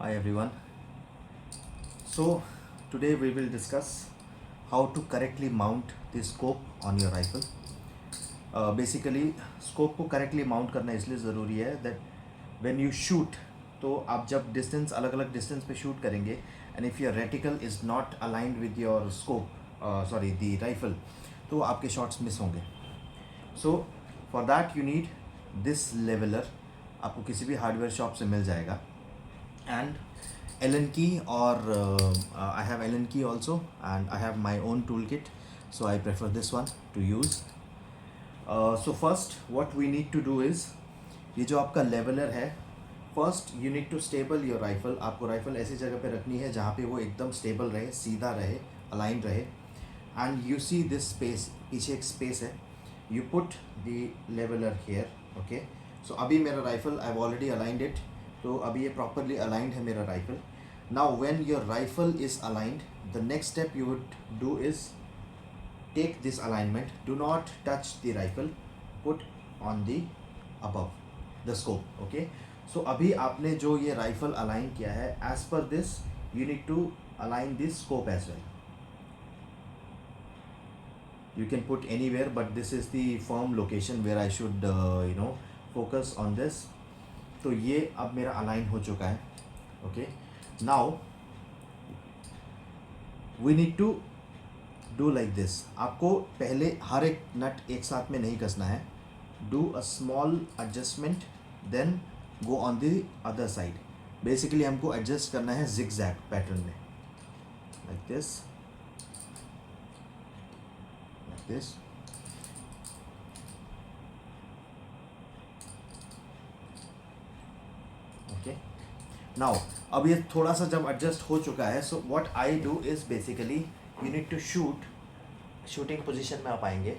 Hi everyone. So today we will discuss how to correctly mount the scope on your rifle. Basically scope को correctly mount करना इसलिए ज़रूरी है that when you shoot तो आप जब distance अलग अलग distance पे shoot करेंगे and if your reticle is not aligned with your scope the rifle तो आपके shots miss होंगे. So for that you need this leveler. आपको किसी भी हार्डवेयर शॉप से मिल जाएगा. And Allen key or I have Allen key also, and I have my own toolkit, so I prefer this one to use. So first what we need to do is ये जो आपका leveler है, first you need to stable your rifle. आपको rifle ऐसी जगह पे रखनी है जहाँ पे वो एकदम stable रहे, सीधा रहे, aligned रहे. And you see this space, पीछे एक space है, you put the leveler here. Okay, so अभी मेरा rifle I've already aligned it, तो अभी ये properly aligned है मेरा rifle. Now when your rifle is aligned, the next step you would do is take this alignment, do not touch the rifle, put on the above the scope. Okay, so अभी आपने जो ये rifle align किया है, as per this you need to align this scope as well. You can put anywhere, but this is the firm location where I should focus on this. तो ये अब मेरा align हो चुका है. Okay, now we need to do like this. आपको पहले हर एक नट एक साथ में नहीं कसना है. Do a small adjustment, then go on the other side. Basically हमको adjust करना है zigzag pattern में, like this, like this. Okay. Now अब ये थोड़ा सा जब adjust हो चुका है, so what I do is basically you need to shoot. Shooting position में आप आएंगे,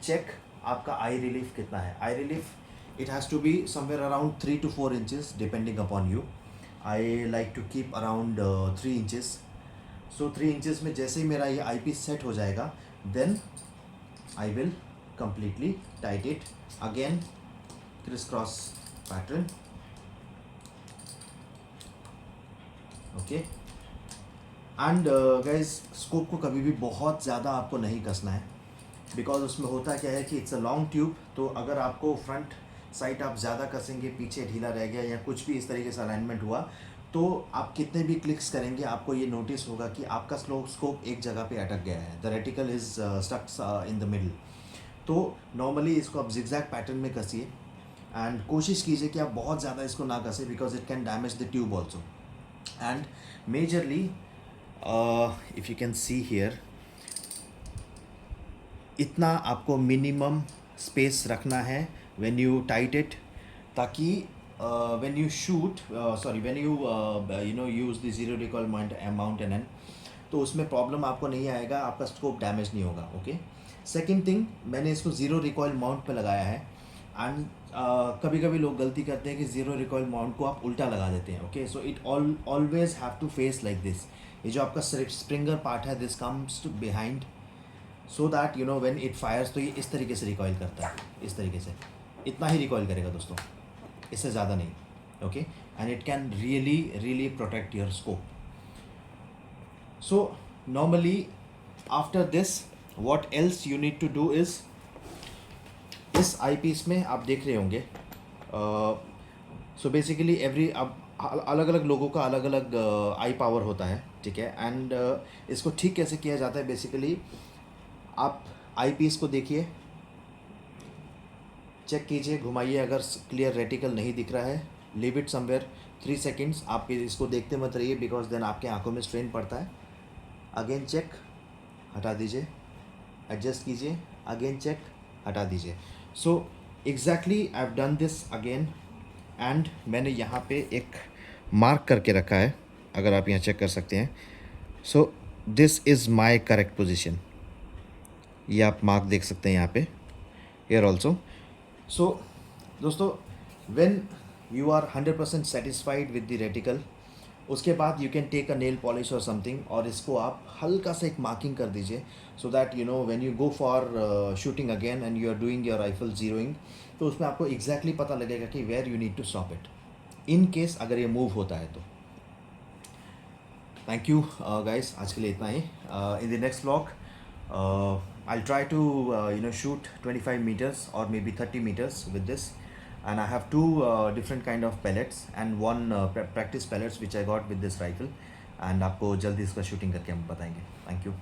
चेक आपका आई रिलीफ कितना है. Eye relief it has to be somewhere around 3 to 4 inches depending upon you. I like to keep around 3 inches. So 3 inches में जैसे ही मेरा ये आई पीस सेट हो जाएगा, then I will completely tight it again, crisscross pattern. Okay. And guys scope को कभी भी बहुत ज़्यादा आपको नहीं कसना है, बिकॉज उसमें होता क्या है कि इट्स अ लॉन्ग ट्यूब. तो अगर आपको फ्रंट साइड आप ज़्यादा कसेंगे, पीछे ढीला रह गया या कुछ भी इस तरीके से अलाइनमेंट हुआ, तो आप कितने भी क्लिक्स करेंगे आपको ये नोटिस होगा कि आपका स्कोप एक जगह पे अटक गया है. The reticle is stuck in the middle. तो नॉर्मली इसको आप जिगजैग पैटर्न में कसिए एंड कोशिश कीजिए कि आप बहुत ज़्यादा इसको ना कसें, because it can damage the tube also. And majorly if you can see here, इतना आपको मिनिमम स्पेस रखना है when you tight it, ताकि when you shoot when you use the zero recoil mount and तो उसमें problem आपको नहीं आएगा, आपका स्कोप डैमेज नहीं होगा. ओके. सेकंड थिंग, मैंने इसको ज़ीरो रिकॉयल माउंट पे लगाया है. एंड कभी कभी लोग गलती करते हैं कि ज़ीरो रिकॉयल माउंट को आप उल्टा लगा देते हैं. Okay, so it always have to face like this. ये जो आपका स्प्रिंगर पार्ट है, this comes to behind, so that you know when it fires तो ये इस तरीके से रिकॉयल करता है, इस तरीके से. इतना ही रिकॉयल करेगा दोस्तों, इससे ज़्यादा नहीं. Okay. And it can really really protect your scope. So normally after this what else you need to do is, इस आई पीस में आप देख रहे होंगे, सो बेसिकली अब अलग अलग लोगों का अलग अलग आई पावर होता है. ठीक है. एंड इसको ठीक कैसे किया जाता है, बेसिकली आप आई पीस को देखिए, चेक कीजिए, घुमाइए. अगर क्लियर रेटिकल नहीं दिख रहा है, लीव इट समवेयर 3 seconds. आप इसको देखते मत रहिए, बिकॉज देन आपके आंखों में स्ट्रेन पड़ता है. अगेन चेक, हटा दीजिए, एडजस्ट कीजिए, अगेन चेक, हटा दीजिए. So exactly I have done this again. And मैंने यहाँ पे एक मार्क करके रखा है, अगर आप यहाँ चेक कर सकते हैं. So this is my correct position. ये आप मार्क देख सकते हैं यहाँ पे, हेयर ऑल्सो. सो दोस्तों, when you are 100% satisfied with the reticle, उसके बाद you can take a nail polish और समथिंग, और इसको आप हल्का सा एक मार्किंग कर दीजिए, so that you know when you go for shooting again and you are doing your rifle zeroing, तो उसमें आपको एग्जैक्टली पता लगेगा कि where you need to stop it, in case अगर ये मूव होता है तो. थैंक यू गाइस, आज के लिए इतना ही. In the next vlog I'll try to shoot 25 meters or maybe 30 meters with this, and I have two different kind of pellets and one practice pellets which I got with this rifle, and आपको जल्दी इसका shooting करके हम बताएंगे. Thank you.